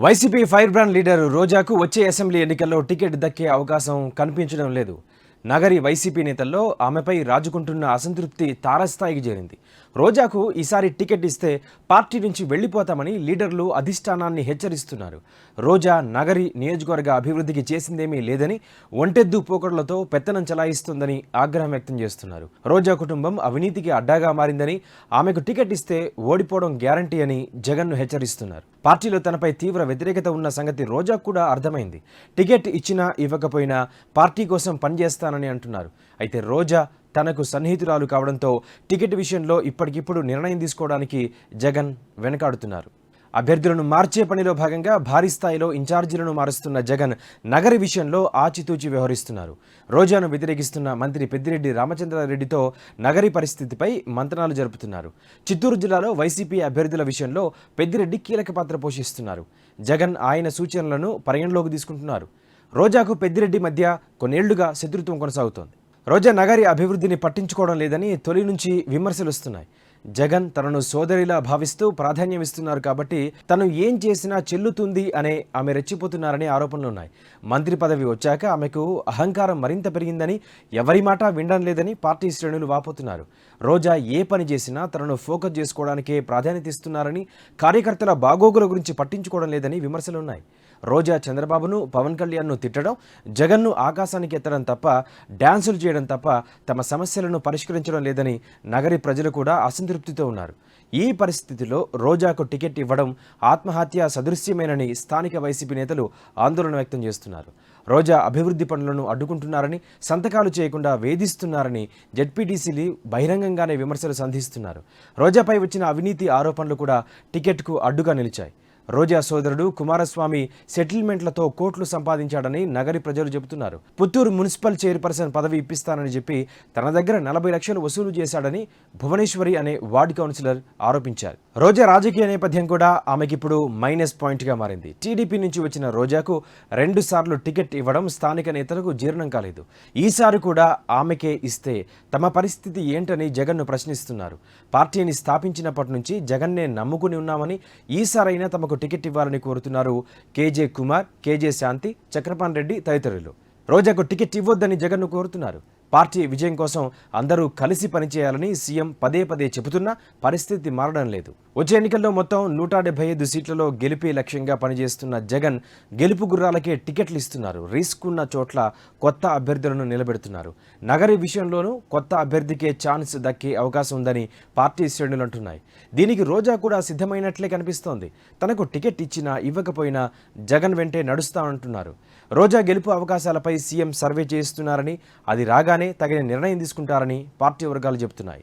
YCP fire brand leader రోజాకు వచ్చే assembly ఎన్నికల్లో ticket దక్కే అవకాశం కనిపించడం లేదు. నగరి వైసీపీ నేతల్లో ఆమెపై రాజుకుంటున్న అసంతృప్తి తారస్థాయికి చేరింది. రోజాకు ఈసారి టికెట్ ఇస్తే పార్టీ నుంచి వెళ్లిపోతామని లీడర్లు అధిష్టానాన్ని హెచ్చరిస్తున్నారు. రోజా నగరి నియోజకవర్గ అభివృద్ధికి చేసిందేమీ లేదని, ఒంటెద్దు పోకడలతో పెత్తనం చలాయిస్తుందని ఆగ్రహం వ్యక్తం చేస్తున్నారు. రోజా కుటుంబం అవినీతికి అడ్డాగా మారిందని, ఆమెకు టికెట్ ఇస్తే ఓడిపోవడం గ్యారంటీ అని జగన్ను హెచ్చరిస్తున్నారు. పార్టీలో తనపై తీవ్ర వ్యతిరేకత ఉన్న సంగతి రోజాకు కూడా అర్థమైంది. టికెట్ ఇచ్చినా ఇవ్వకపోయినా పార్టీ కోసం పనిచేస్తానని అంటున్నారు. అయితే రోజా తనకు సన్నిహితురాలు కావడంతో టికెట్ విషయంలో ఇప్పటికిప్పుడు నిర్ణయం తీసుకోవడానికి జగన్ వెనకాడుతున్నారు. అభ్యర్థులను మార్చే పనిలో భాగంగా భారీ స్థాయిలో ఇన్ఛార్జీలను మారుస్తున్న జగన్ నగరి విషయంలో ఆచితూచి వ్యవహరిస్తున్నారు. రోజాను వ్యతిరేకిస్తున్న మంత్రి పెద్దిరెడ్డి రామచంద్రారెడ్డితో నగరి పరిస్థితిపై మంతనాలు జరుపుతున్నారు. చిత్తూరు జిల్లాలో వైసీపీ అభ్యర్థుల విషయంలో పెద్దిరెడ్డి కీలక పాత్ర పోషిస్తున్నారు. జగన్ ఆయన సూచనలను పరిగణలోకి తీసుకుంటున్నారు. రోజాకు పెద్దిరెడ్డి మధ్య కొన్నేళ్లుగా శత్రుత్వం కొనసాగుతోంది. రోజా నగరి అభివృద్ధిని పట్టించుకోవడం లేదని తొలి నుంచి విమర్శలు వస్తున్నాయి. జగన్ తనను సోదరిలా భావిస్తూ ప్రాధాన్యం ఇస్తున్నారు కాబట్టి తను ఏం చేసినా చెల్లుతుంది అనే ఆమె రెచ్చిపోతున్నారనే ఆరోపణలున్నాయి. మంత్రి పదవి వచ్చాక ఆమెకు అహంకారం మరింత పెరిగిందని, ఎవరి మాట వినడం లేదని పార్టీ శ్రేణులు వాపోతున్నారు. రోజా ఏ పని చేసినా తనను ఫోకస్ చేసుకోవడానికే ప్రాధాన్యత ఇస్తున్నారని, కార్యకర్తల బాగోగుల గురించి పట్టించుకోవడం లేదని విమర్శలున్నాయి. రోజా చంద్రబాబును, పవన్ కళ్యాణ్ను తిట్టడం, జగన్ను ఆకాశానికి ఎత్తడం తప్ప, డ్యాన్సులు చేయడం తప్ప తమ సమస్యలను పరిష్కరించడం లేదని నగరి ప్రజలు కూడా అసంతృప్తితో ఉన్నారు. ఈ పరిస్థితిలో రోజాకు టికెట్ ఇవ్వడం ఆత్మహత్య సదృశ్యమేనని స్థానిక వైసీపీ నేతలు ఆందోళన వ్యక్తం చేస్తున్నారు. రోజా అభివృద్ధి పనులను అడ్డుకుంటున్నారని, సంతకాలు చేయకుండా వేధిస్తున్నారని జెడ్పీటీసీలు బహిరంగంగానే విమర్శలు సంధిస్తున్నారు. రోజాపై వచ్చిన అవినీతి ఆరోపణలు కూడా టికెట్కు అడ్డుగా నిలిచాయి. రోజా సోదరుడు కుమారస్వామి సెటిల్మెంట్లతో కోట్లు సంపాదించాడని నగరి ప్రజలు చెబుతున్నారు. పుత్తూరు మున్సిపల్ చైర్పర్సన్ పదవి ఇప్పిస్తానని చెప్పి తన దగ్గర 40 లక్షలు వసూలు చేశాడని భువనేశ్వరి అనే వార్డు కౌన్సిలర్ ఆరోపించారు. రోజా రాజకీయ నేపథ్యం కూడా ఆమెకిప్పుడు మైనస్ పాయింట్గా మారింది. టీడీపీ నుంచి వచ్చిన రోజాకు 2 సార్లు టికెట్ ఇవ్వడం స్థానిక నేతలకు జీర్ణం కాలేదు. ఈసారి కూడా ఆమెకే ఇస్తే తమ పరిస్థితి ఏంటని జగన్ను ప్రశ్నిస్తున్నారు. పార్టీని స్థాపించినప్పటి నుంచి జగన్నే నమ్ముకుని ఉన్నామని, ఈసారైనా తమకు టికెట్ ఇవ్వాలని కోరుతున్నారు కేజే కుమార్, కేజే శాంతి, చక్రపాణి రెడ్డి తదితరులు. రోజాకు టికెట్ ఇవ్వొద్దని జగన్ను కోరుతున్నారు. పార్టీ విజయం కోసం అందరూ కలిసి పనిచేయాలని సీఎం పదే పదే చెబుతున్నా పరిస్థితి మారడం లేదు. వచ్చే ఎన్నికల్లో మొత్తం 175 సీట్లలో గెలిపే లక్ష్యంగా పనిచేస్తున్న జగన్ గెలుపు గుర్రాలకే టికెట్లు ఇస్తున్నారు. రిస్క్ ఉన్న చోట్ల కొత్త అభ్యర్థులను నిలబెడుతున్నారు. నగరి విషయంలోనూ కొత్త అభ్యర్థికే ఛాన్స్ దక్కే అవకాశం ఉందని పార్టీ శ్రేణులు అంటున్నాయి. దీనికి రోజా కూడా సిద్ధమైనట్లే కనిపిస్తోంది. తనకు టికెట్ ఇచ్చినా ఇవ్వకపోయినా జగన్ వెంటే నడుస్తామంటున్నారు. రోజా గెలుపు అవకాశాలపై సీఎం సర్వే చేస్తున్నారని, అది రాగానే తగిన నిర్ణయం తీసుకుంటారని పార్టీ వర్గాలు చెబుతున్నాయి.